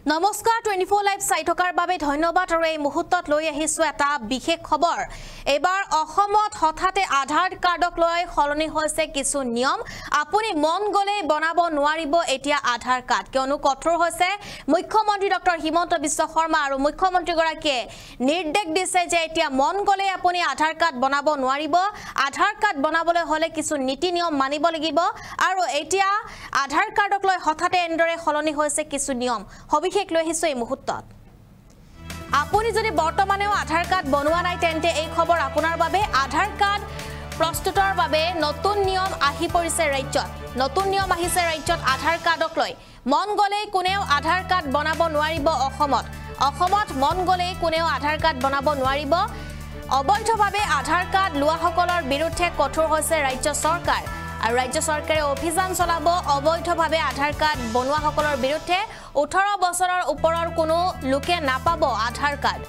নমস্কাৰ 24 লাইভ চাই থকাৰ বাবে ধন্যবাদ আৰু এই মুহূৰ্তত লৈ আহিছো এটা বিশেষ খবৰ এবাৰ অসমত হঠাতে আধাৰ কাৰ্ডক লৈ খলনি হৈছে কিছু নিয়ম আপুনি মন গলে বনাব নোৱাৰিব এতিয়া আধাৰ কাৰ্ড কিয়নো কঠোৰ হৈছে মুখ্যমন্ত্ৰী ডক্টৰ হিমন্ত বিশ্ব শৰ্মা আৰু মুখ্যমন্ত্ৰী গৰাকীয়ে নিৰ্দেশ দিছে যে এতিয়া মন গলে আপুনি আধাৰ কাৰ্ড বনাব নোৱাৰিব আধাৰ কাৰ্ড বনাবলৈ হলে কিছু নীতি নিয়ম মানিব লাগিব আৰু এতিয়া আধাৰ কাৰ্ডক লৈ হঠাতে এন্দৰে খলনি হৈছে কিছু নিয়ম বিশেষ লৈ আহিছো এই মুহূৰ্তত আপুনি যদি বৰ্তমানেও আধাৰ কাৰ্ড বনোৱা নাই তেন্তে এই খবৰ আপোনাৰ বাবে আধাৰ কাৰ্ড প্ৰস্তুতৰ বাবে নতুন নিয়ম আহি পৰিছে ৰাজ্যত নতুন নিয়ম আহিছে ৰাজ্যত আধাৰ কাৰ্ডক লৈ মন গলে কোনেও আধাৰ কাৰ্ড বনাব নোৱাৰিব অসমত মন গলে কোনেও আধাৰ কাৰ্ড বনাব নোৱাৰিব অবৈধভাৱে আধাৰ কাৰ্ড লোৱাসকলৰ বিৰুদ্ধে কঠোৰ হৈছে ৰাজ্য চৰকাৰ আৰু ৰাজ্য চৰকাৰে অভিযান চলাব অবৈধভাৱে আধাৰ কাৰ্ড বনোৱাসকলৰ বিৰুদ্ধে 18 বছৰৰ ওপৰৰ কোনো লোকে নাপাব আধাৰ কাৰ্ড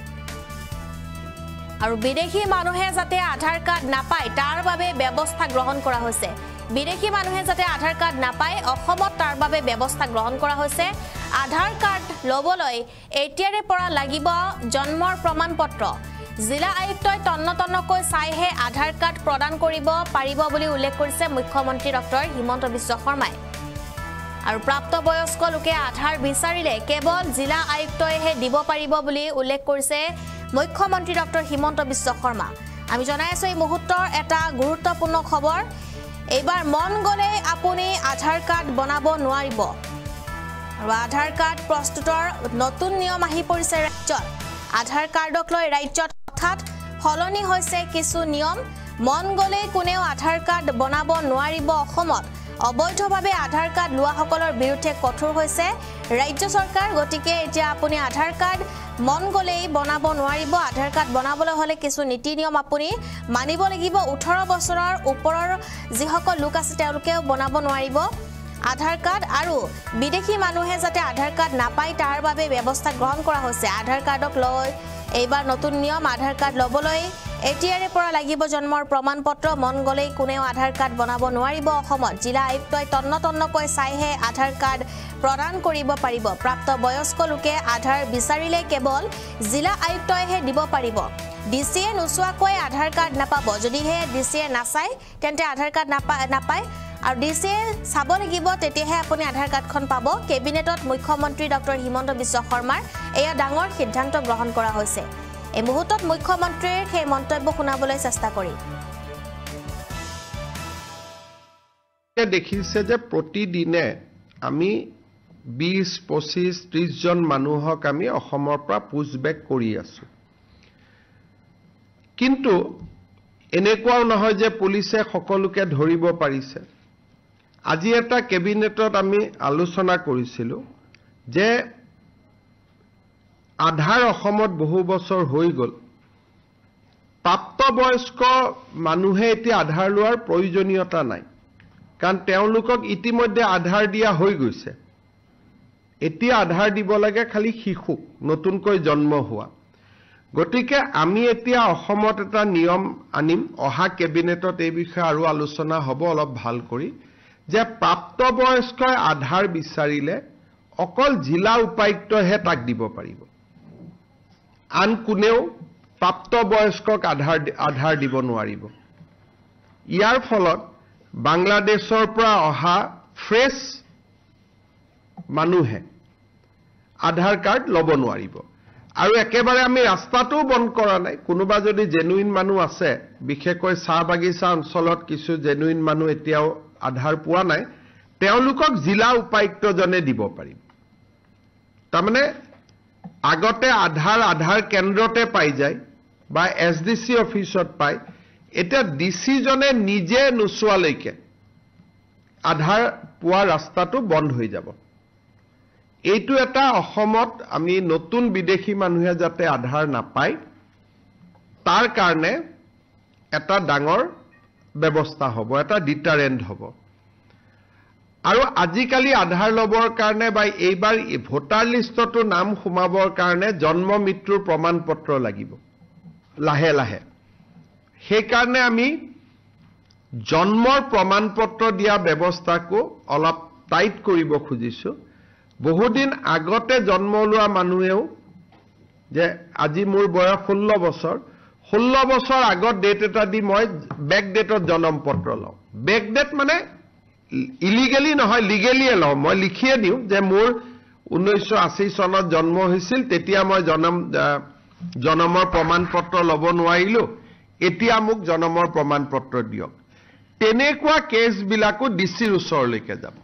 আৰু বিদেশী মানুহে যাতে আধাৰ কাৰ্ড নাপায় তাৰ বাবে ব্যৱস্থা গ্ৰহণ কৰা হৈছে বিদেশী মানুহে যাতে আধাৰ কাৰ্ড নাপায় অসমত তাৰ বাবে ব্যৱস্থা গ্ৰহণ কৰা হৈছে আধাৰ কাৰ্ড লবলৈ এতিয়াৰে পৰা লাগিব জন্মৰ প্ৰমাণপত্ৰ জিলা আয়ুক্তই তন্নতন্নকৈ চাইহে আধাৰ কাৰ্ড প্ৰদান কৰিব পাৰিব বুলি উল্লেখ কৰিছে মুখ্যমন্ত্ৰী ডক্টৰ হিমন্ত বিশ্ব শৰ্মাই আৰু প্ৰাপ্তবয়স্ক লোকে আধাৰ বিচাৰিলে কেৱল জিলা আয়ুক্তইহে দিব পাৰিব বুলি উল্লেখ কৰিছে মুখ্যমন্ত্ৰী ডক্টৰ হিমন্ত বিশ্ব শৰ্মা আমি জনাই আছো এই মুহূৰ্তৰ এটা গুৰুত্বপূৰ্ণ খবৰ এইবাৰ মন গলে আপুনি আধাৰ কাৰ্ড বনাব নোৱাৰিব আৰু আধাৰ কাৰ্ড প্ৰস্তুতৰ নতুন নিয়ম আহি পৰিছে ৰাজ্যত আধাৰ কাৰ্ডক লৈ ৰাজ্যত হঠাৎ খলনি হৈছে কিছু নিয়ম মন গলে কোনেও আধাৰ কাৰ্ড বনাব নোৱাৰিব অসমত অবৈধভাৱে আধাৰ কাৰ্ড লোৱাসকলৰ বিৰুদ্ধে কঠোৰ হৈছে ৰাজ্য চৰকাৰ গতিকে এতিয়া আপুনি আধাৰ কাৰ্ড মন গলেই বনাব নোৱাৰিব আধাৰ কাৰ্ড বনাবলৈ হলে কিছু নীতি নিয়ম আপুনি মানিব লাগিব 18 বছৰৰ ওপৰৰ যিসকল লোক আছে তেওঁলোকেও বনাব নোৱাৰিব আধাৰ কাৰ্ড আৰু বিদেশী মানুহে যাতে আধাৰ কাৰ্ড নাপায় তাৰ বাবে ব্যৱস্থা গ্ৰহণ কৰা হৈছে আধাৰ কাৰ্ডক লৈ এইবাৰ নতুন নিয়ম আধাৰ কাৰ্ড লবলৈ এতিয়াৰে পৰা লাগিব জন্মৰ প্ৰমাণপত্ৰ মন গলেই কোনেও আধাৰ কাৰ্ড বনাব নোৱাৰিব অসমত জিলা আয়ুক্তই তন্নতন্নকৈ চাইহে আধাৰ কাৰ্ড প্ৰদান কৰিব পাৰিব প্ৰাপ্তবয়স্ক লোকে আধাৰ বিচাৰিলে কেৱল জিলা আয়ুক্তইহে দিব পাৰিব ডিসিয়ে নোচোৱাকৈ আধাৰ কাৰ্ড নাপাব যদিহে ডিসিয়ে নাচাই তেন্তে আধাৰ কাৰ্ড নাপায় আৰু ডিসিয়ে চাব লাগিব তেতিয়াহে আপুনি আধাৰ কাৰ্ডখন পাব কেবিনেটত মুখ্যমন্ত্ৰী ডক্টৰ হিমন্ত বিশ্ব শৰ্মাৰ এয়া ডাঙৰ সিদ্ধান্ত গ্ৰহণ কৰা হৈছে এই মুহূৰ্তত মুখ্যমন্ত্ৰীৰ সেই মন্তব্য শুনাবলৈ চেষ্টা কৰি দেখিছে যে প্ৰতিদিনে আমি 20 25 30 জন মানুহক আমি অসমৰ পৰা পুছবেক কৰি আছো কিন্তু এনেকুৱাও নহয় যে পুলিচে সকলোকে ধৰিব পাৰিছে আজি এটা কেবিনেটত আমি আলোচনা কৰিছিলো যে আধাৰ অসমত বহু বছৰ হৈ গল প্ৰাপ্তবয়স্ক মানুহে এতিয়া আধাৰ লোৱাৰ প্ৰয়োজনীয়তা নাই কাৰণ তেওঁলোকক ইতিমধ্যে আধাৰ দিয়া হৈ গৈছে এতিয়া আধাৰ দিব লাগে খালি শিশুক নতুনকৈ জন্ম হোৱা গতিকে আমি এতিয়া অসমত এটা নিয়ম আনিম অহা কেবিনেটত এই বিষয়ে আৰু আলোচনা হ'ব অলপ ভাল কৰি যে প্ৰাপ্তবয়স্কই আধাৰ বিচাৰিলে অকল জিলা উপায়ুক্তহে তাক দিব পাৰিব আন কোনেও প্ৰাপ্তবয়স্কক আধাৰ দিব নোৱাৰিব ইয়াৰ ফলত বাংলাদেশৰ পৰা অহা ফ্ৰেছ মানুহে আধাৰ কাৰ্ড ল'ব নোৱাৰিব আৰু একেবাৰে আমি ৰাস্তাটো বন্ধ কৰা নাই কোনোবা যদি জেনুইন মানুহ আছে বিশেষকৈ চাহ বাগিচা অঞ্চলত কিছু জেনুইন মানুহ এতিয়াও আধাৰ পোৱা নাই তেওঁলোকক জিলা উপায়ুক্তজনে দিব পাৰিব তাৰমানে আগতে আধাৰ কেন্দ্ৰতে পাই যায় বা এসডিসি অফিসত পায় এটা ডিসি জনে নিজে নোচোৱালৈকে আধাৰ পোৱা ৰাস্তাটো বন্ধ হৈ যাব এইটো এটা অসমত আমি নতুন বিদেশী মানুহে যাতে আধাৰ নাপায় তাৰ কাৰণে এটা ডাঙৰ ব্যৱস্থা হ'ব এটা ডিটাৰেন্ট হ'ব আৰু আজিকালি আধাৰ লবৰ কাৰণে বা এইবাৰ ভোটাৰ লিষ্টতো নাম সোমাবৰ কাৰণে জন্ম মৃত্যুৰ প্ৰমাণপত্ৰ লাগিব লাহে লাহে সেই কাৰণে আমি জন্মৰ প্ৰমাণপত্ৰ দিয়া ব্যৱস্থাকো অলপ টাইট কৰিব খুজিছো বহুদিন আগতে জন্ম লোৱা মানুহেও যে আজি মোৰ বয়স 16 বছৰ 16 বছৰ আগত ডেট এটা দি মই বেক ডেটত জন্ম পত্ৰ লওঁ বেক ডেট মানে ইলিগেলি নহয় লিগেলিয়ে লওঁ মই লিখিয়ে দিওঁ যে মোৰ 1980 চনত জন্ম হৈছিল তেতিয়া মই জন্মৰ প্ৰমাণ পত্ৰ ল'ব নোৱাৰিলো এতিয়া মোক জন্মৰ প্ৰমাণ পত্ৰ দিয়ক তেনেকুৱা কেছ বিলাকো ডিচিৰ ওচৰলৈকে যাব